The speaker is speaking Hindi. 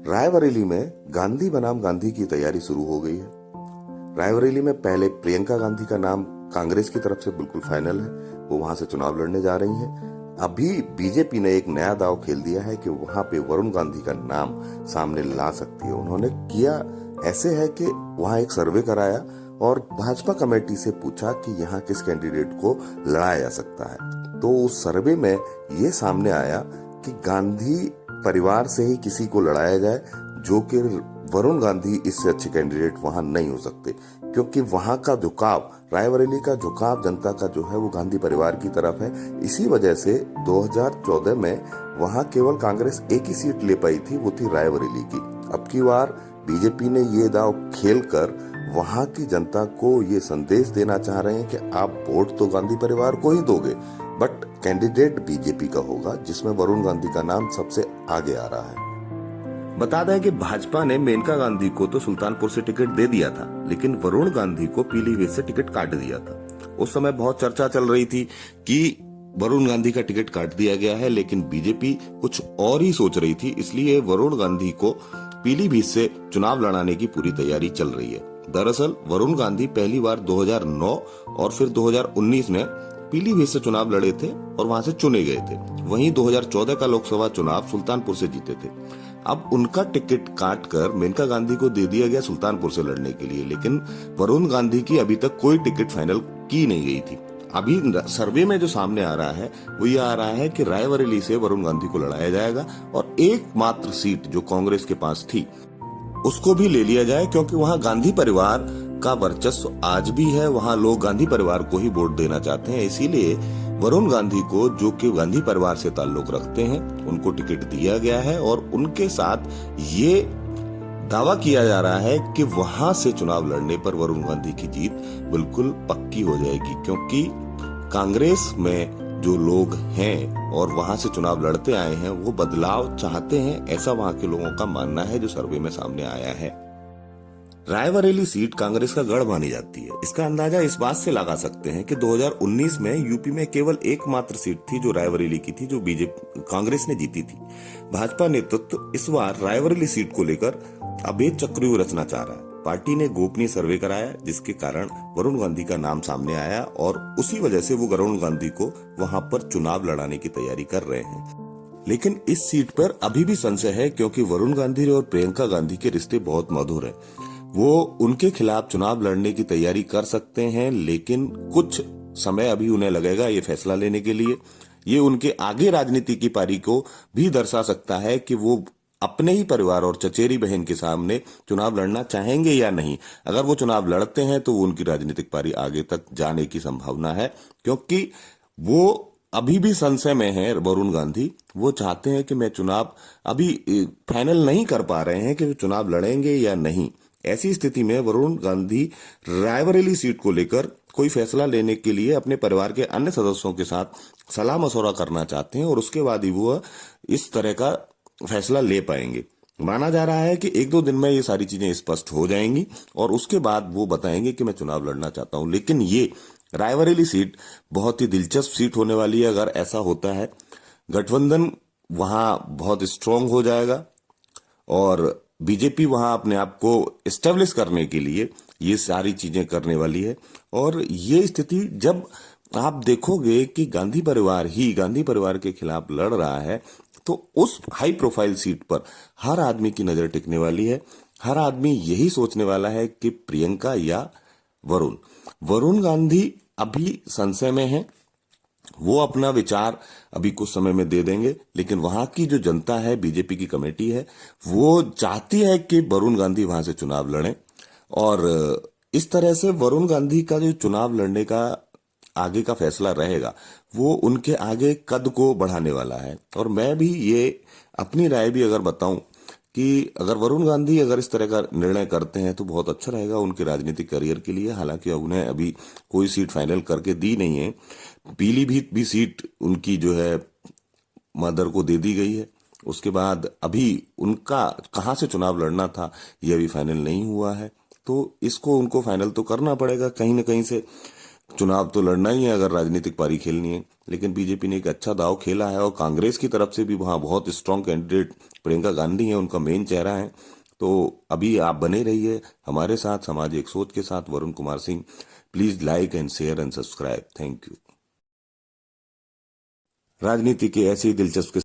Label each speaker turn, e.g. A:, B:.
A: रायबरेली में गांधी बनाम गांधी की तैयारी शुरू हो गई है। रायबरेली में पहले प्रियंका गांधी का नाम कांग्रेस की तरफ से बिल्कुल फाइनल है, वो वहां से चुनाव लड़ने जा रही हैं। अभी बीजेपी ने एक नया दांव खेल दिया है कि वहां पे वरुण गांधी का नाम सामने ला सकती है। उन्होंने किया ऐसे है कि वहां एक सर्वे कराया और भाजपा कमेटी से पूछा कि यहाँ किस कैंडिडेट को लड़ाया जा सकता है। तो उस सर्वे में ये सामने आया कि गांधी परिवार से ही किसी को लड़ाया जाए, जो कि वरुण गांधी इससे अच्छे कैंडिडेट वहां नहीं हो सकते, क्योंकि वहां का झुकाव, रायबरेली का झुकाव जनता का जो है वो गांधी परिवार की तरफ है। इसी वजह से 2014 में वहां केवल कांग्रेस एक ही सीट ले पाई थी, वो थी रायबरेली की। अब की बार बीजेपी ने ये दांव खेलकर वहां की जनता को ये संदेश देना चाह रहे हैं कि आप वोट तो गांधी परिवार को ही दोगे, बट कैंडिडेट बीजेपी का होगा, जिसमें वरुण गांधी का नाम सबसे आगे आ रहा है। बता दें कि भाजपा ने मेनका गांधी को तो सुल्तानपुर से टिकट दे दिया था, लेकिन वरुण गांधी को पीलीभीत से टिकट काट दिया था। उस समय बहुत चर्चा चल रही थी कि वरुण गांधी का टिकट काट दिया गया है, लेकिन बीजेपी कुछ और ही सोच रही थी, इसलिए वरुण गांधी को पीलीभीत से चुनाव लड़ाने की पूरी तैयारी चल रही है। दरअसल वरुण गांधी पहली बार 2009 और फिर 2019 में पीलीभीत से चुनाव लड़े थे और वहां से चुने गए थे। वहीं 2014 का लोकसभा चुनाव सुल्तानपुर से जीते थे। अब उनका टिकट काट कर मेनका गांधी को दे दिया गया सुल्तानपुर से लड़ने के लिए, लेकिन वरुण गांधी की अभी तक कोई टिकट फाइनल की नहीं गई थी। अभी सर्वे में जो सामने आ रहा है वो ये आ रहा है कि रायबरेली से वरुण गांधी को लड़ाया जाएगा और एकमात्र सीट जो कांग्रेस के पास थी उसको भी ले लिया जाए, क्योंकि वहां गांधी परिवार का वर्चस्व आज भी है। वहां लोग गांधी परिवार को ही वोट देना चाहते हैं, इसीलिए वरुण गांधी को, जो कि गांधी परिवार से ताल्लुक रखते हैं, उनको टिकट दिया गया है और उनके साथ ये दावा किया जा रहा है कि वहां से चुनाव लड़ने पर वरुण गांधी की जीत बिल्कुल पक्की हो जाएगी, क्योंकि कांग्रेस में जो लोग हैं और वहां से चुनाव लड़ते आए हैं वो बदलाव चाहते हैं, ऐसा वहां के लोगों का मानना है, जो सर्वे में सामने आया है। रायबरेली सीट कांग्रेस का गढ़ मानी जाती है। इसका अंदाजा इस बात से लगा सकते हैं कि 2019 में यूपी में केवल एकमात्र सीट थी जो रायबरेली की थी, जो बीजेपी कांग्रेस ने जीती थी। भाजपा नेतृत्व इस बार रायबरेली सीट को लेकर अभेद चक्रव्यूह रचना चाह रहा है। पार्टी ने गोपनीय सर्वे कराया, जिसके कारण वरुण गांधी का नाम सामने आया और उसी वजह से वो वरुण गांधी को वहां पर चुनाव लड़ाने की तैयारी कर रहे हैं। लेकिन इस सीट पर अभी भी संशय है, क्योंकि वरुण गांधी और प्रियंका गांधी के रिश्ते बहुत मधुर हैं। वो उनके खिलाफ चुनाव लड़ने की तैयारी कर सकते हैं, लेकिन कुछ समय अभी उन्हें लगेगा ये फैसला लेने के लिए। ये उनके आगे राजनीति की पारी को भी दर्शा सकता है कि वो अपने ही परिवार और चचेरी बहन के सामने चुनाव लड़ना चाहेंगे या नहीं। अगर वो चुनाव लड़ते हैं तो उनकी राजनीतिक पारी आगे तक जाने की संभावना है, क्योंकि वो अभी भी संशय में है। वरुण गांधी वो चाहते हैं कि मैं चुनाव अभी फाइनल नहीं कर पा रहे हैं कि वो चुनाव लड़ेंगे या नहीं। ऐसी स्थिति में वरुण गांधी रायबरेली सीट को लेकर कोई फैसला लेने के लिए अपने परिवार के अन्य सदस्यों के साथ सलाह मशवरा करना चाहते हैं और उसके बाद ही वो इस तरह का फैसला ले पाएंगे। माना जा रहा है कि 1-2 दिन में ये सारी चीजें स्पष्ट हो जाएंगी और उसके बाद वो बताएंगे कि मैं चुनाव लड़ना चाहता हूं। लेकिन ये रायबरेली सीट बहुत ही दिलचस्प सीट होने वाली है। अगर ऐसा होता है, गठबंधन वहां बहुत स्ट्रांग हो जाएगा और बीजेपी वहां अपने आप को एस्टेब्लिश करने के लिए ये सारी चीजें करने वाली है। और ये स्थिति जब आप देखोगे कि गांधी परिवार के खिलाफ लड़ रहा है, तो उस हाई प्रोफाइल सीट पर हर आदमी की नजर टिकने वाली है। हर आदमी यही सोचने वाला है कि प्रियंका या वरुण गांधी अभी संशय में है। वो अपना विचार अभी कुछ समय में दे देंगे, लेकिन वहां की जो जनता है, बीजेपी की कमेटी है, वो चाहती है कि वरुण गांधी वहां से चुनाव लड़ें और इस तरह से वरुण गांधी का जो चुनाव लड़ने का आगे का फैसला रहेगा वो उनके आगे कद को बढ़ाने वाला है। और मैं भी ये अपनी राय भी अगर बताऊं कि अगर वरुण गांधी अगर इस तरह का निर्णय करते हैं तो बहुत अच्छा रहेगा उनके राजनीतिक करियर के लिए। हालांकि उन्हें अभी कोई सीट फाइनल करके दी नहीं है। पीलीभीत भी सीट उनकी जो है मदर को दे दी गई है। उसके बाद अभी उनका कहां से चुनाव लड़ना था ये अभी फाइनल नहीं हुआ है, तो इसको उनको फाइनल तो करना पड़ेगा कहीं ना कहीं से। चुनाव तो लड़ना ही है अगर राजनीतिक पारी खेलनी है, लेकिन बीजेपी ने एक अच्छा दाव खेला है और कांग्रेस की तरफ से भी वहां बहुत स्ट्रांग कैंडिडेट प्रियंका गांधी है, उनका मेन चेहरा है। तो अभी आप बने रहिए हमारे साथ सामाजिक सोच के साथ। Varun Kumar Singh, please like and share and subscribe. Thank you. राजनीति के ऐसी दिलचस्प